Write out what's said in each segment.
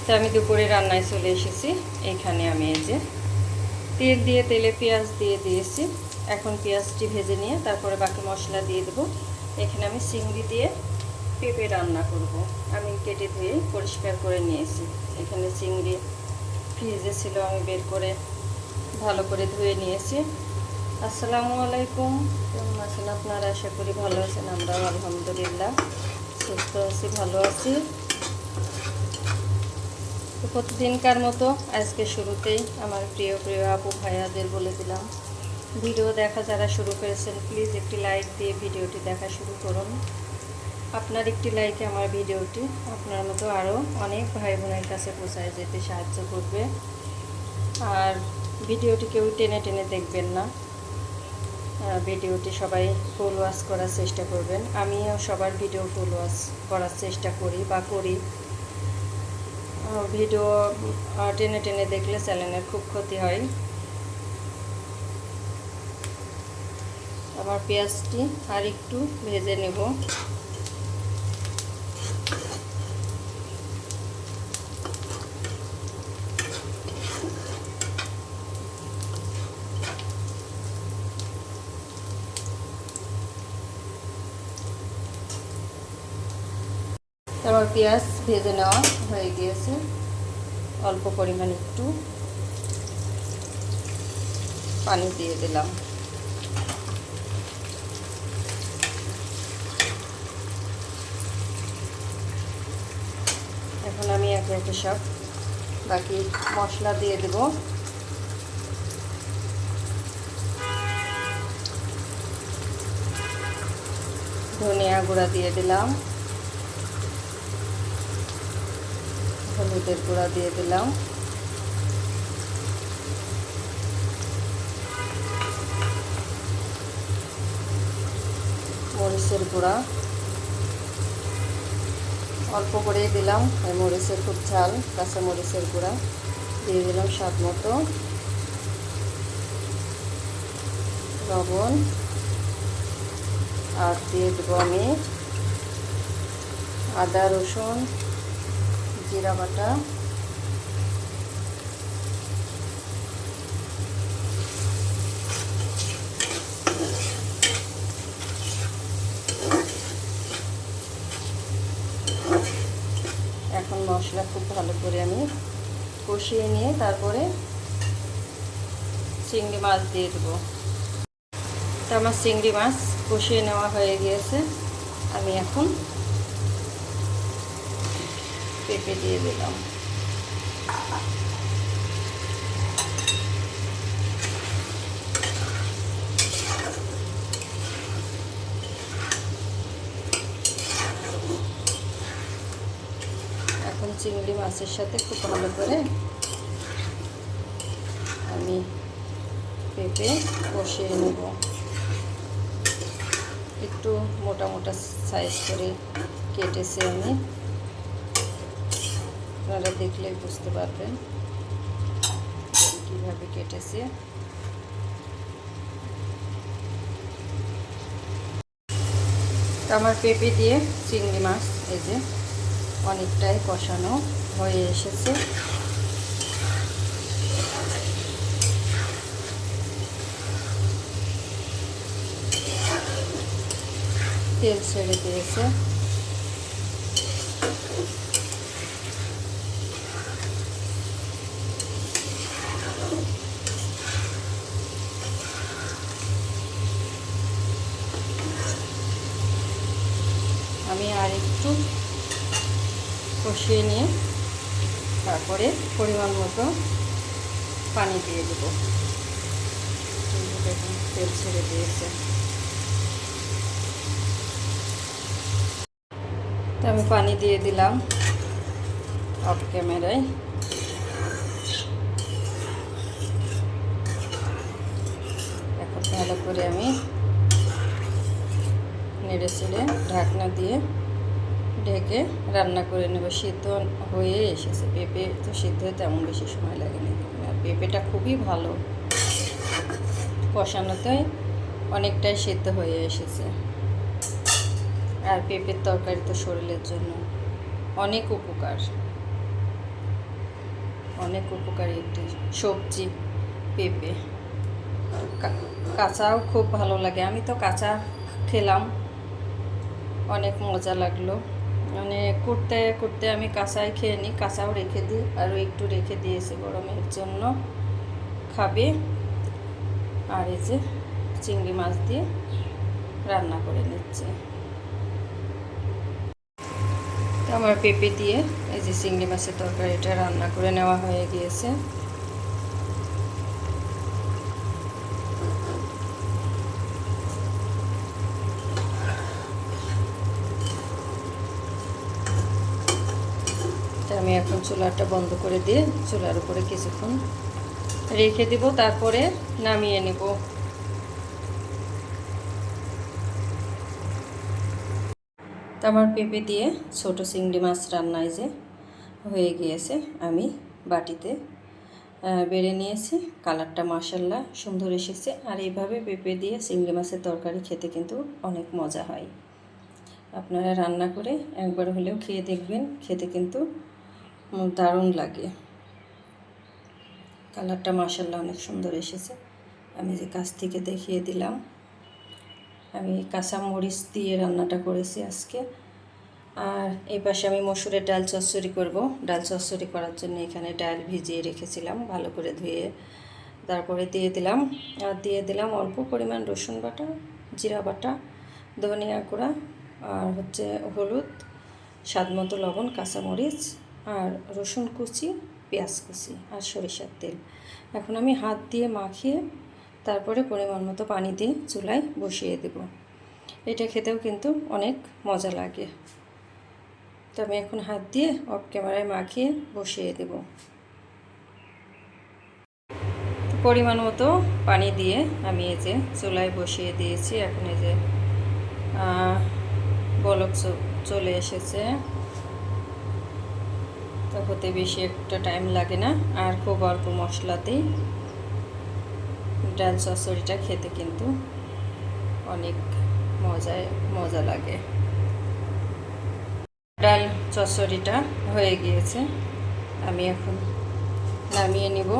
তো আমি দুপুরে রান্নায় চলে এসেছি। এখানে আমি এই যে তেল দিয়ে তেলে পেঁয়াজ দিয়ে দিয়েছি। এখন পেঁয়াজটি ভেজে নিয়ে তারপরে বাকি মশলা দিয়ে দেবো। এখানে আমি চিংড়ি দিয়ে পেঁপে রান্না করব। আমি কেটে ধুয়ে পরিষ্কার করে নিয়েছি। এখানে চিংড়ি ফ্রিজে ছিল, আমি বের করে ভালো করে ধুয়ে নিয়েছি। আসসালামু আলাইকুম, কেমন আছেন আপনারা? আশা করি ভালো আছেন। আমরাও আলহামদুলিল্লাহ সুস্থ আছি, ভালো আছি। তো প্রতিদিনকার মতো আজকে শুরুতেই আমার প্রিয় প্রিয় আপু ভাইয়াদের বলে দিলাম, ভিডিও দেখা যারা শুরু করেছেন প্লিজ একটি লাইক দিয়ে ভিডিওটি দেখা শুরু করুন। আপনার একটি লাইকে আমার ভিডিওটি আপনার মতো আরও অনেক ভাই বোনের কাছে পৌঁছায় যেতে সাহায্য করবে। আর ভিডিওটি কেউ টেনে টেনে দেখবেন না, ভিডিওটি সবাই ফুল ওয়াচ করার চেষ্টা করবেন। আমিও সবার ভিডিও ফুল ওয়াচ করার চেষ্টা করি বা করি। ভিডিও টেনে টেনে দেখলে চ্যানেলের খুব ক্ষতি হয়। আমার পেঁয়াজটি আর একটু ভেজে নেব। আমার পেঁয়াজ ভেজে নেওয়া হয়ে গিয়েছে। অল্প পরিমাণ একটু পানি দিয়ে দিলাম। এখন আমি একে একে সব বাকি মশলা দিয়ে দেব। ধনিয়া গুঁড়া দিয়ে দিলাম, হলুদের গুঁড়া দিয়ে দিলাম, মরিচের গুঁড়া অল্প করেই দিলাম। এই মরিচের খুব ঝাল, কাঁচা মরিচের গুঁড়া দিয়ে দিলাম স্বাদ মতো, লবণ, আর দিয়ে দেবো আমি আদা রসুন জিরা বাটা, এখন মশলা খুব ভালো করে আমি কষিয়ে নিয়ে তারপরে চিংড়ি মাছ দিয়ে দেবো। তো আমার চিংড়ি মাছ কষিয়ে নেওয়া হয়ে গিয়েছে। আমি এখন পেঁপে দিয়ে দিলাম। এখন চিংড়ি মাছের সাথে খুব ভালো করে আমি পেঁপে কষিয়ে নেব। একটু মোটা মোটা সাইজ করে কেটেছি আমি, আপনারা দেখলেই বুঝতে পারবেন কীভাবে কেটেছি। আমার পেঁপে দিয়ে চিংড়ি মাছ এই যে অনেকটাই কষানো হয়ে এসেছে। তেল ছেড়ে দিয়েছে। আমি আর একটু কষিয়ে নিয়ে তারপরে পরিমাণ মতো পানি দিয়ে দেবো। দেখুন তেল ছেড়ে দিয়েছে। তো আমি পানি দিয়ে দিলাম অফ ক্যামেরায়। এখন ভালো করে আমি নেড়ে চেড়ে ঢাকনা দিয়ে ঢেকে রান্না করে নেব। সিদ্ধ হয়ে এসেছে, পেঁপে তো সিদ্ধ হতে তেমন বেশি সময় লাগেনি। আর পেঁপেটা খুবই ভালো, কষানোতে অনেকটাই সিদ্ধ হয়ে এসেছে। আর পেঁপের তরকারি তো শরীরের জন্য অনেক উপকার। অনেক উপকারী একটি সবজি পেঁপে। কাঁচাও খুব ভালো লাগে, আমি তো কাঁচা খেলাম, অনেক মজা লাগলো। মানে করতে করতে আমি কাঁচাই খেয়ে নিই, কাঁচাও রেখে দিই, আরও একটু রেখে দিয়েছি গরমের জন্য খাবে। আর এই যে চিংড়ি মাছ দিয়ে রান্না করে নিচ্ছে। তো আমার পেঁপে দিয়ে এই যে চিংড়ি মাছের তরকারিটা রান্না করে নেওয়া হয়ে গিয়েছে। আমি এখন চুলাটা বন্ধ করে দিয়ে চুলার উপরে কিছুক্ষণ রেখে দিব, তারপরে নামিয়ে নেব। তো আমার পেঁপে দিয়ে ছোট চিংড়ি মাছ রান্নায় যে হয়ে গিয়েছে, আমি বাটিতে বেড়ে নিয়েছি। কালারটা মাশাআল্লাহ সুন্দর এসেছে। আর এইভাবে পেঁপে দিয়ে চিংড়ি মাছের তরকারি খেতে কিন্তু অনেক মজা হয়। আপনারা রান্না করে একবার হলেও খেয়ে দেখবেন, খেতে কিন্তু দারুণ লাগে। কালারটা মাশাআল্লাহ অনেক সুন্দর এসেছে। আমি যে কাছ থেকে দেখিয়ে দিলাম, আমি কাঁচা মরিচ দিয়ে রান্নাটা করেছি আজকে। আর এই পাশে আমি মসুরের ডাল চচ্চড়ি করব। ডাল চচ্চড়ি করার জন্য এখানে ডাল ভিজিয়ে রেখেছিলাম ভালো করে ধুয়ে, তারপরে দিয়ে দিলাম। আর দিয়ে দিলাম অল্প পরিমাণ রসুন বাটা, জিরা বাটা, ধনিয়া গুঁড়া, আর হচ্ছে হলুদ, স্বাদমতো লবণ, কাঁচামরিচ, আর রসুন কুচি, পেঁয়াজ কুচি, আর সরিষার তেল। এখন আমি হাত দিয়ে মাখিয়ে তারপরে পরিমাণ মতো পানি দিয়ে চুলায় বসিয়ে দেব। এটা খেতেও কিন্তু অনেক মজা লাগে। তো আমি এখন হাত দিয়ে অফ ক্যামেরায় মাখিয়ে বসিয়ে দেব। পরিমাণ মতো পানি দিয়ে আমি এই যে চুলায় বসিয়ে দিয়েছি। এখন এই যে বলক চলে এসেছে, তো হতে বেশি একটা টাইম লাগে না। আর খুব অল্প মশলাতেই ডাল চচ্চড়িটা খেতে কিন্তু অনেক মজা লাগে। ডাল চচ্চড়িটা হয়ে গিয়েছে, আমি এখন নামিয়ে নিব।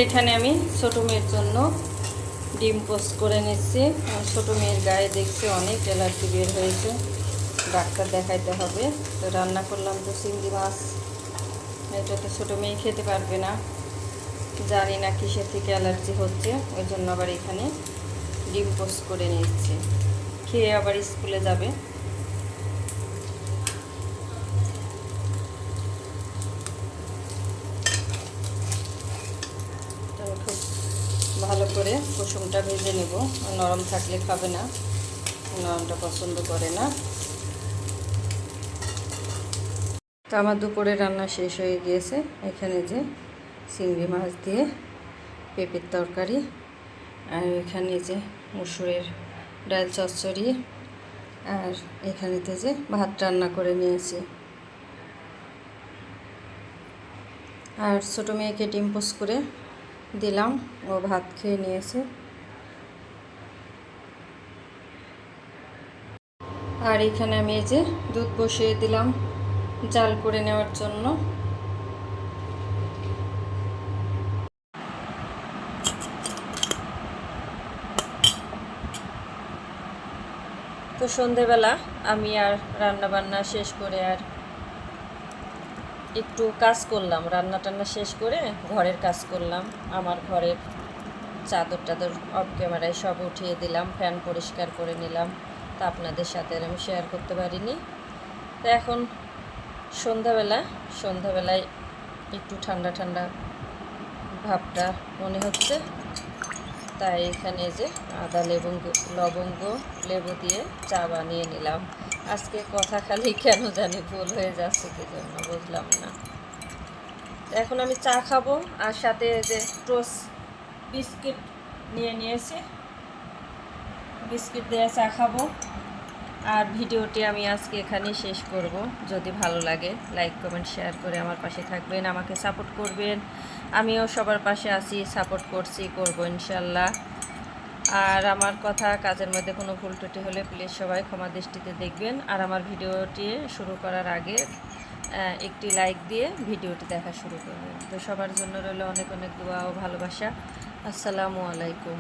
এখানে আমি ছোটো মেয়ের জন্য ডিম পোস্ট করে নিচ্ছি। ছোটো মেয়ের গায়ে দেখছি অনেক অ্যালার্জি বের হয়েছে, ডাক্তার দেখাইতে হবে। তো রান্না করলাম তো চিংড়ি মাছ, এটা তো ছোটো মেয়ে খেতে পারবে না, জানি না কিসের থেকে অ্যালার্জি হচ্ছে, ওই জন্য আবার এখানে ডিম পোস্ট করে নিচ্ছি, খেয়ে আবার স্কুলে যাবে। খুব ভালো করে কুসুমটা ভেজে নেব, নরম থাকলে খাবে না, নরমটা পছন্দ করে না। তো আমার দুপুরে রান্না শেষ হয়ে গিয়েছে। এখানে যে চিংড়ি মাছ দিয়ে পেঁপের তরকারি, আর এখানে যে মসুরের ডাল চচ্চড়ি, আর এখানেতে যে ভাত রান্না করে নিয়েছি। আর ছোটো মেয়েকে ডিম পোস্ট করে দিলাম, ও ভাত খেয়ে নিয়েছে। আর এখানে আমি এই যে দুধ বসিয়ে দিলাম জাল করে নেওয়ার জন্য। তো সন্ধেবেলা আমি আর রান্না বান্না শেষ করে আর একটু কাজ করলাম, রান্না টান্না শেষ করে ঘরের কাজ করলাম। আমার ঘরের চাদর টাদর অফ ক্যামেরায় সব উঠিয়ে দিলাম, ফ্যান পরিষ্কার করে নিলাম। তা আপনাদের সাথে আর আমি শেয়ার করতে পারিনি। তো এখন সন্ধ্যাবেলায় একটু ঠান্ডা ঠান্ডা ভাবটা মনে হচ্ছে, তাই এখানে যে আদা লবঙ্গ লেবু দিয়ে চা বানিয়ে নিলাম। আজকে কথা খালি কেন জানি ভুল হয়ে যাচ্ছে, কি জন্য বুঝলাম না। এখন আমি চা খাবো, আর সাথে যে টোস্ট বিস্কিট নিয়েছি, বিস্কিট দিয়ে চা খাবো। আর ভিডিওটি আমি আজকে এখানেই শেষ করব। যদি ভালো লাগে লাইক কমেন্ট শেয়ার করে আমার পাশে থাকবেন, আমাকে সাপোর্ট করবেন। আমিও সবার পাশে আছি, সাপোর্ট করব ইনশাল্লাহ। আর আমার কথা কাজের মধ্যে কোনো ভুল ত্রুটি হলে প্লিজ সবাই ক্ষমা দৃষ্টিতে দেখবেন। আর আমার ভিডিওটি শুরু করার আগে একটি লাইক দিয়ে ভিডিওটি দেখা শুরু করবেন। তো সবার জন্য রইল অনেক অনেক দোয়া ও ভালোবাসা। আসসালামু আলাইকুম।